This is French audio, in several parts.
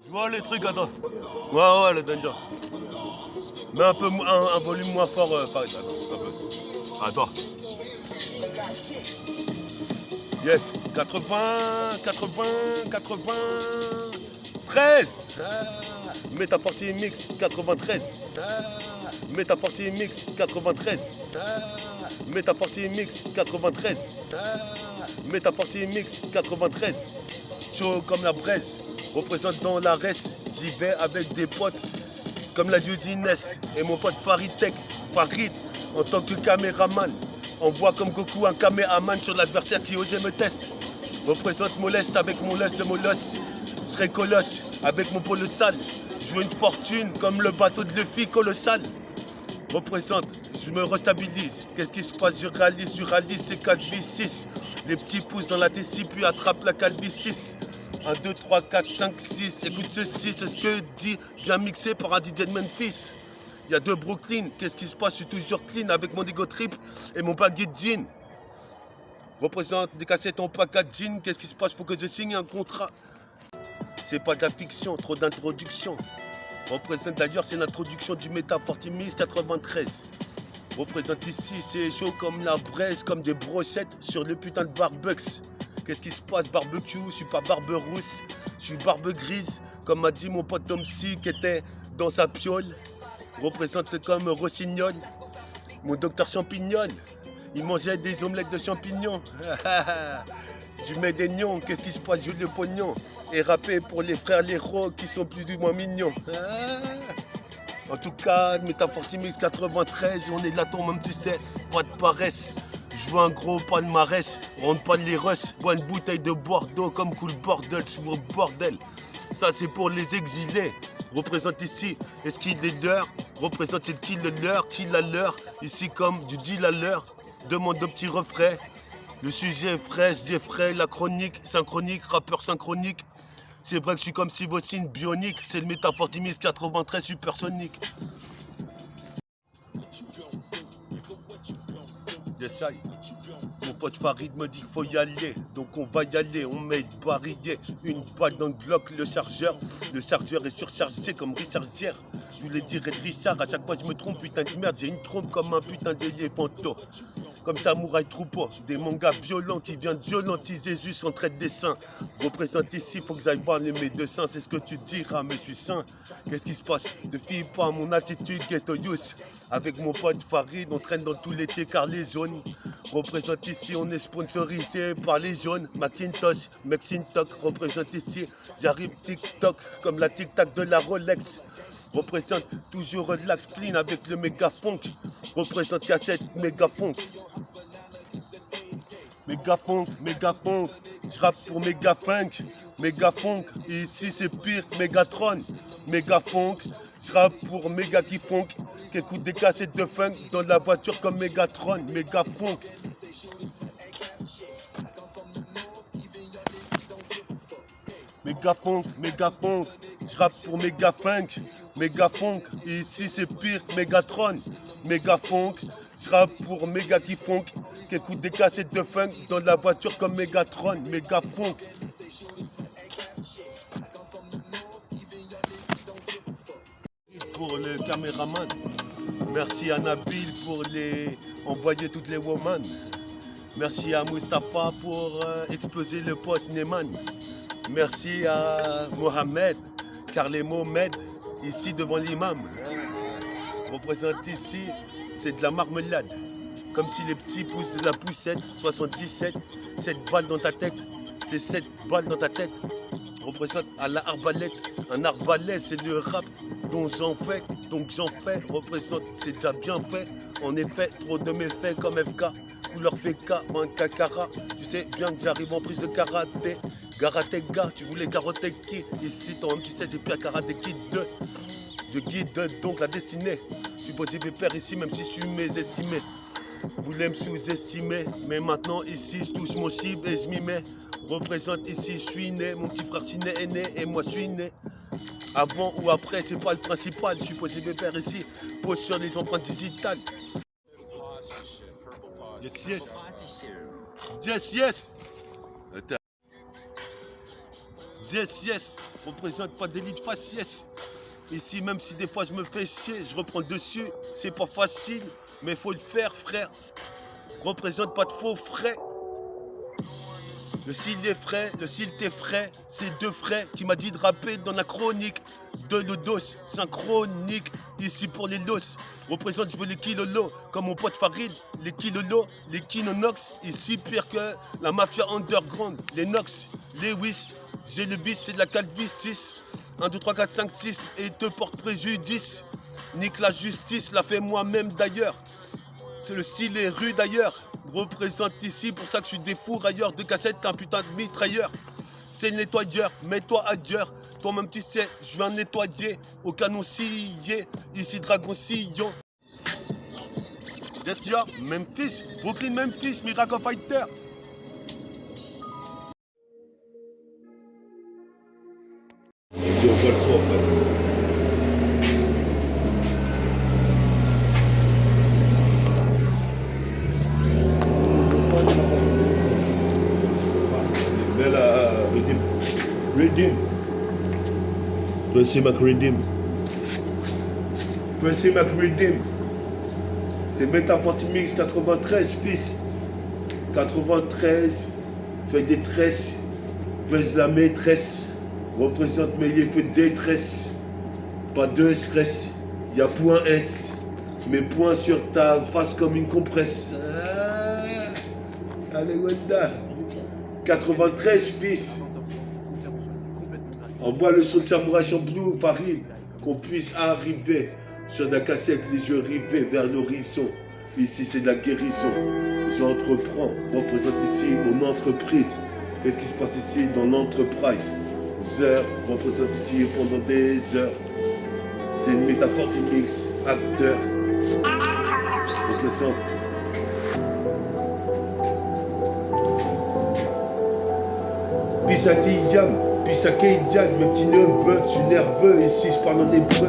Je vois les trucs, attends. Ouais, le danger. Mets un peu un volume moins fort, Farid. Attends. Yes. 80, 80, 93. Métaforti Mix 93. Métaforti Mix 93. Métaforti Mix 93. Métaforti Mix 93. Chaud comme la braise. Représente dans la res. J'y vais avec des potes comme la Inès et mon pote Farid Tech. Farid en tant que caméraman. On voit comme Goku un caméraman sur l'adversaire qui osait me tester. Représente moleste avec mon lest de molosse. Je serai colosse avec mon polo sale. Je veux une fortune comme le bateau de Luffy colossal. Représente, je me restabilise. Qu'est-ce qui se passe? Je réalise, c'est 4v6. Les petits pouces dans la tessie puis attrape la calvicis. 1, 2, 3, 4, 5, 6. Écoute ceci, c'est ce que dit, bien mixé par un DJ de Memphis. Il y a deux Brooklyn, qu'est-ce qui se passe? Je suis toujours clean avec mon ego trip et mon baggy de jean. Représente des cassettes en packaging, qu'est-ce qui se passe? Faut que je signe un contrat. C'est pas de la fiction, trop d'introduction. Représente d'ailleurs, c'est l'introduction du Métafortimis 93. Représente ici, c'est chaud comme la braise, comme des brochettes sur le putain de barbecues. Qu'est-ce qui se passe? Barbecue, je suis pas barbe rousse, je suis barbe grise, comme m'a dit mon pote Tom C qui était dans sa piole. Représente comme Rossignol, mon docteur Champignol. Il mangeait des omelettes de champignons. Je mets des nions, qu'est-ce qui se passe? Je le pognon. Et rapper pour les frères Léro qui sont plus ou moins mignons. En tout cas, Métafortimix 93, on est de la tour même tu sais, pas de paresse. Je veux un gros palmarès, rentre pas les russes. Bois une bouteille de Bordeaux comme cool bordel, je suis au bordel. Ça c'est pour les exilés. Représente ici, est-ce qu'il est l'heure? Représente c'est qui le leur, qui la leur? Ici comme du deal à l'heure. Demande de petits refrains. Le sujet est frais, je dis frais, la chronique, synchronique, rappeur synchronique. C'est vrai que je suis comme Sivocine bionique, c'est le Métafortimis 93 supersonique. Yes, I. Mon pote Farid me dit qu'il faut y aller, donc on va y aller, on met une barillet, une balle dans le Glock, le chargeur est surchargé comme Richard Gere. Je voulais dire Red Richard, à chaque fois je me trompe, putain de merde, j'ai une trompe comme un putain d'éléphanto. Comme Samouraï Troupeau, des mangas violents qui viennent violentiser jusqu'en trait de dessin. Représente ici, faut que j'aille voir les médecins, c'est ce que tu diras, mais je suis sain. Qu'est-ce qui se passe? Ne fie pas à mon attitude ghetto youth. Avec mon pote Farid, on traîne dans tous les car les jaunes. Représente ici, on est sponsorisé par les jaunes. Macintosh, Mexintoc, représente ici. J'arrive TikTok comme la tic-tac de la Rolex. Représente toujours relax clean avec le méga funk. Représente cassette méga funk. Méga funk. Je rappe pour méga funk. Et ici c'est pire que Megatron. Méga funk. Je rappe pour méga qui funk. Qui écoute des cassettes de funk dans la voiture comme Megatron. Méga funk. Méga funk. Je rappe pour méga funk. Et ici c'est pire que Megatron. Méga funk. Je rappe pour méga qui funk. Qui écoute des cassettes de funk dans la voiture comme Megatron. Méga funk. Pour le caméraman. Merci à Nabil pour les envoyer toutes les woman. Merci à Mustapha pour exploser le poste Neyman. Merci à Mohamed, car les mots m'aident ici devant l'imam. Représente ici, c'est de la marmelade. Comme si les petits poussent de la poussette, 77, 7 balles dans ta tête, c'est 7 balles dans ta tête. Représente à la arbalète, un arbalète c'est le rap dont j'en fais, donc j'en fais. Représente, c'est déjà bien fait, en effet, trop de méfaits comme FK. Couleur FK, un kakara. Tu sais bien que j'arrive en prise de karaté. Garatega, tu voulais carotter qui? Ici, toi-même, tu sais, c'est Pierre Karaté Kid 2. Je guide donc la destinée. Je suis posé pépère ici, même si je suis mésestimé. Vous voulez me sous-estimer, mais maintenant, ici, je touche mon cible et je m'y mets. Représente ici, je suis né. Mon petit frère Ciné est né et moi, je suis né. Avant ou après, c'est pas le principal. Je suis posé pépère ici. Pose sur les empreintes digitales. Yes. Yes, yes, représente pas d'élite faciès. Ici, même si des fois je me fais chier, je reprends le dessus. C'est pas facile, mais faut le faire, frère. Représente pas de faux frais. Le style est frais, le style t'est frais. C'est deux frais qui m'a dit de rapper dans la chronique. De nos dos, synchronique. Ici pour les los. Représente, je veux les kilolo. Comme mon pote Farid, les kilolo, les kinonox. Ici pire que la mafia underground. Les Nox, les Wiss. J'ai le bis, c'est de la calvitie. 1, 2, 3, 4, 5, 6. Et te porte préjudice. Nique la justice, l'a fait moi-même d'ailleurs. C'est le style est rude d'ailleurs. Représente ici, pour ça que je suis des fours ailleurs. De cassettes, un putain de mitrailleur. C'est le nettoyeur, mets-toi ailleurs. Toi-même tu sais, je viens nettoyer. Au canon scié, ici dragon sillon. Yes, yo, Memphis, Brooklyn, Memphis, Miracle Fighter. C'est au sol soir, en fait. Redeem. Tracy McRedeem. Tracy McRedeem. C'est Metafortimix 93, fils. 93. Fait des tresses. Pèse la maîtresse. Représente mes feux de détresse. Pas de stress. Y'a point S. Mes points sur ta face comme une compresse. Allez, Wenda. 93, fils. Envoie le son de Samouraï Champlou, Farid, qu'on puisse arriver sur la cassette, les yeux rivés vers l'horizon. Ici, c'est de la guérison. J'entreprends, représente ici mon entreprise. Qu'est-ce qui se passe ici dans l'entreprise? Heures, représente ici pendant des heures. C'est une Metafortimix, acteur. Représente. Pisaki Yam. Puis ça Keijan, mes petits neveux, je suis nerveux, ici je parle en hébreu.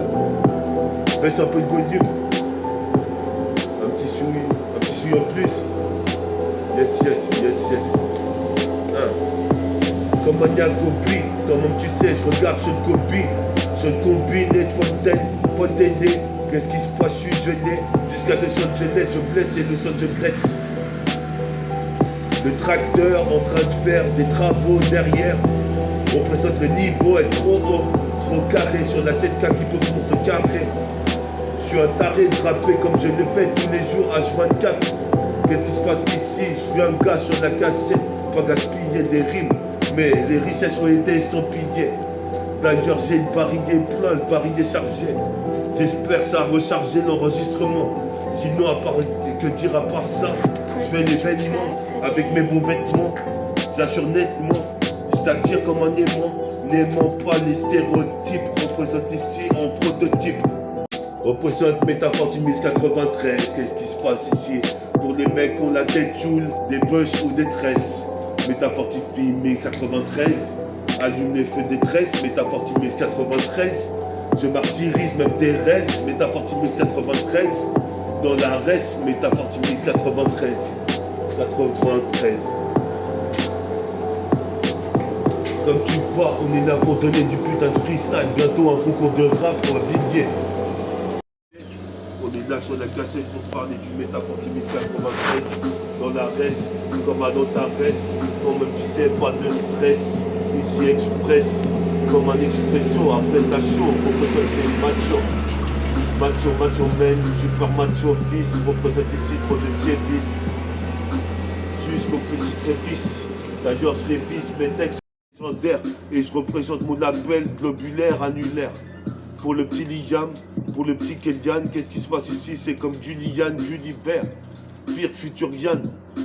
Baisse un peu de volume. Un petit souille en plus. Yes, yes, yes, yes. Comme Mania copie, toi-même tu sais, je regarde sur le copie. Sur le combiné de Fontaine. Qu'est-ce qui se passe, je suis gelé. Jusqu'à Los Angeles, je blesse et Los Angeles. Le tracteur en train de faire des travaux derrière. Représente le niveau est trop haut, trop carré sur la 7K qui peut contrecarrer. Je suis un taré de rapper comme je le fais tous les jours H24. Qu'est-ce qui se passe ici? Je suis un gars sur la cassette, pas gaspiller des rimes, mais les richesses ont été estampillées. D'ailleurs j'ai le barillet plein, le barillet chargé. J'espère que ça a rechargé l'enregistrement. Sinon à part que dire à part ça, je fais l'événement avec mes beaux vêtements. J'assure nettement. C'est-à-dire comme un aimant, n'aimant pas les stéréotypes, représente ici en prototype. Représente Metafortimix 93, qu'est-ce qui se passe ici? Pour les mecs qui ont la tête joule, des buzz ou des tresses. Metafortimix 93, allume les feux des tresses, Metafortimix 93. Je martyrise même tes restes, Metafortimix 93. Dans la reste, Metafortimix 93. 93. Comme tu vois, on est là pour donner du putain de freestyle. Bientôt un concours de rap pour Villiers. On est là sur la cassette pour parler du Metafortimix 93. Dans la reste, comme à l'Antares. Toi-même tu sais, pas de stress. Ici express, comme un expresso. Après ta show, représente c'est macho. Macho man, super macho fils. Représente ici trop de services. Jusqu'au précis. D'ailleurs je révise mes textes. Et je représente mon label globulaire annulaire. Pour le petit Liam, pour le petit Kelian, qu'est-ce qui se passe ici? C'est comme Julian, Juliver, pire que Futurian.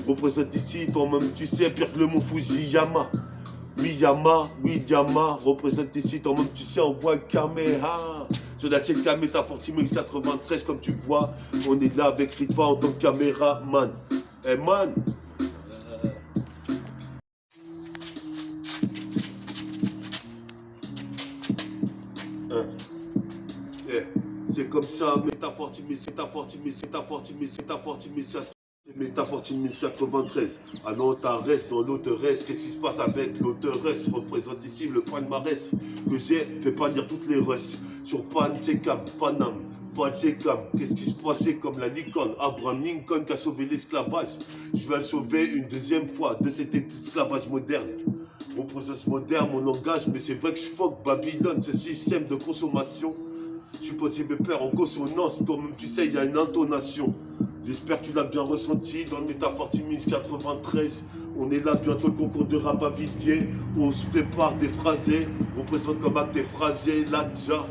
Représente ici, toi-même tu sais, pire que le mot Fujiyama. Wiyama, représente ici, toi-même tu sais, on voit le caméra. Sur la chaîne Metafortimix 93, comme tu vois, on est là avec Ritva en tant que caméraman. Eh man, c'est comme ça, Metafortimix. Métafortune 1093, à Nantes-Arès, dans l'autoresse, qu'est-ce qui se passe avec l'autoresse? Représente ici le palmarès que j'ai fait pas lire toutes les russes. Sur Pan-Tsekam, Panam, Pan-Tsekam, qu'est-ce qui se passait comme la licorne? Abraham Lincoln qui a sauvé l'esclavage. Je vais le sauver une deuxième fois de cet esclavage moderne. Représente moderne, mon langage, mais c'est vrai que je fuck Babylone, ce système de consommation. Je suis possible père en consonance, toi-même tu sais, il y a une intonation. J'espère que tu l'as bien ressenti dans le Métafortune 1093. On est là, bientôt le concours de rap à Villiers. On se prépare des phrasés, représente comme acte des phrasés, l'adja.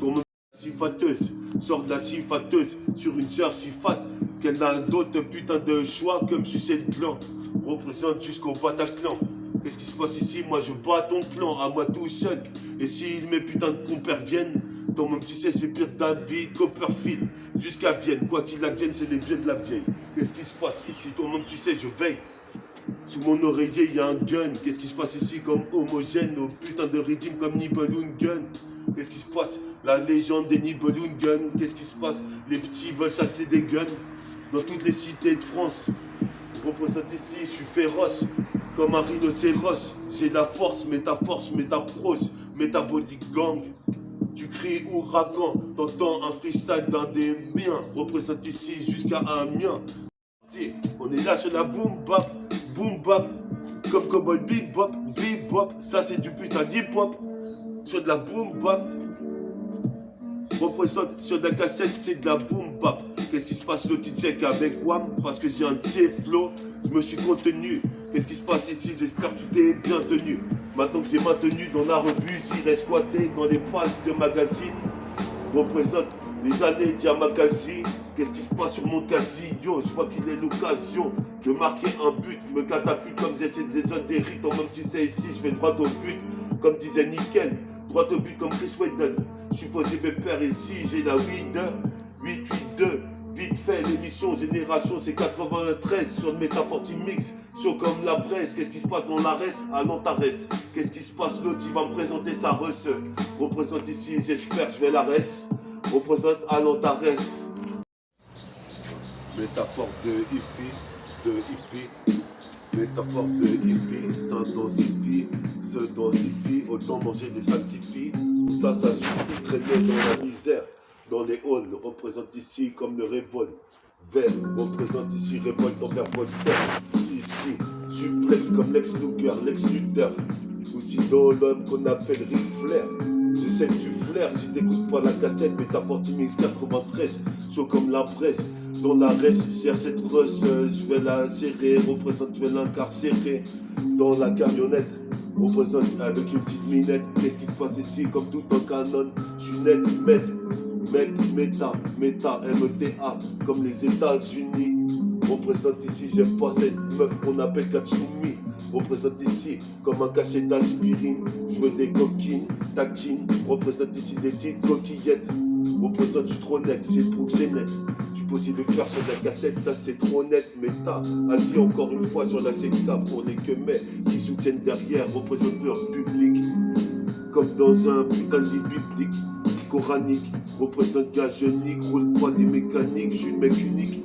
Ton nom sifateuse, sort de la sifateuse sur une sœur si fat qu'elle n'a d'autres putain de choix que me sucer le clan. Représente jusqu'au Bataclan. Qu'est-ce qui se passe ici? Moi je bats ton clan, à moi tout seul. Et si mes putains de compères viennent, toi-même tu sais c'est pire David, Copperfield, jusqu'à Vienne. Quoi qu'il advienne, c'est les vieux de la vieille. Qu'est-ce qui se passe ici? Toi-même tu sais, je veille. Sous mon oreiller, il y a un gun. Qu'est-ce qui se passe ici comme homogène? Au putain de rythme comme Nibelungen. Qu'est-ce qui se passe? La légende des Nibelungen. Qu'est-ce qui se passe? Les petits veulent s'acheter des guns dans toutes les cités de France. Je représente ici, je suis féroce comme un rhinocéros. J'ai la force, mais ta prose, métabolique gang. Tu cries ouragan, t'entends un freestyle d'un des miens. Représente ici jusqu'à un mien. On est là sur la boom bap, comme cowboy bebop, ça c'est du putain d'hip hop. Sur de la boom bap, représente sur de la cassette, c'est de la boom bap. Qu'est-ce qui se passe le check avec Wam? Parce que j'ai un flow, je me suis contenu. Qu'est-ce qui se passe ici? J'espère que tu t'es bien tenu. Maintenant que c'est maintenu dans la revue, j'irai squatter dans les pages de magazines. Représente les années d'Yamakasi. Qu'est-ce qui se passe sur mon casino? Je vois qu'il est l'occasion de marquer un but. Me catapulte comme j'essaie des ésotériques. Toi même tu sais ici, je vais droit au but. Comme disait Nickel, droit au but comme Chris Weddle. Je suis posé mes pères ici, j'ai la weed 882. Vite fait, l'émission Génération, c'est 93 sur le Métafortune Mix. Chaud comme la Bresse. Qu'est-ce qui se passe dans l'Arès? À Nantes-Arès. Qu'est-ce qui se passe? L'autre, il va me présenter sa resse. Représente ici, j'espère que je vais la res. Représente à Nantes-Arès. Métaphore de hippie, métaphore de hippie, se densifie, autant manger des salsifis. Tout ça, ça suffit, traîner dans la misère. Dans les halls, représente ici comme le revolver. Représente ici révolte envers Voltaire. Ici, suplex comme Lex Luthor. Ou sinon l'homme qu'on appelle Ric Flair. Je sais que tu flaires si t'écoutes pas la cassette. Métafortune 1093, chaud comme la presse. Dans la reste, cherche cette russe, je vais la serrer. Représente, je vais l'incarcérer. Dans la camionnette, représente avec une petite minette. Qu'est-ce qui se passe ici comme tout un canon? Je suis net, méta, M-E-T-A, comme les États-Unis. Représente ici, j'aime pas cette meuf qu'on appelle Katsumi. Représente ici comme un cachet d'aspirine. Je veux des coquines, taquines. Représente ici des petites coquillettes. Représente, je suis trop net, c'est pour que c'est net. Je suis possible de faire sur la cassette, ça c'est trop net. Méta, assis encore une fois sur la CK pour les que mais qui soutiennent derrière. Représente leur public. Comme dans un putain de livre biblique. Coranique, représente gars jeunique, roule pas des mécaniques, je suis le mec unique.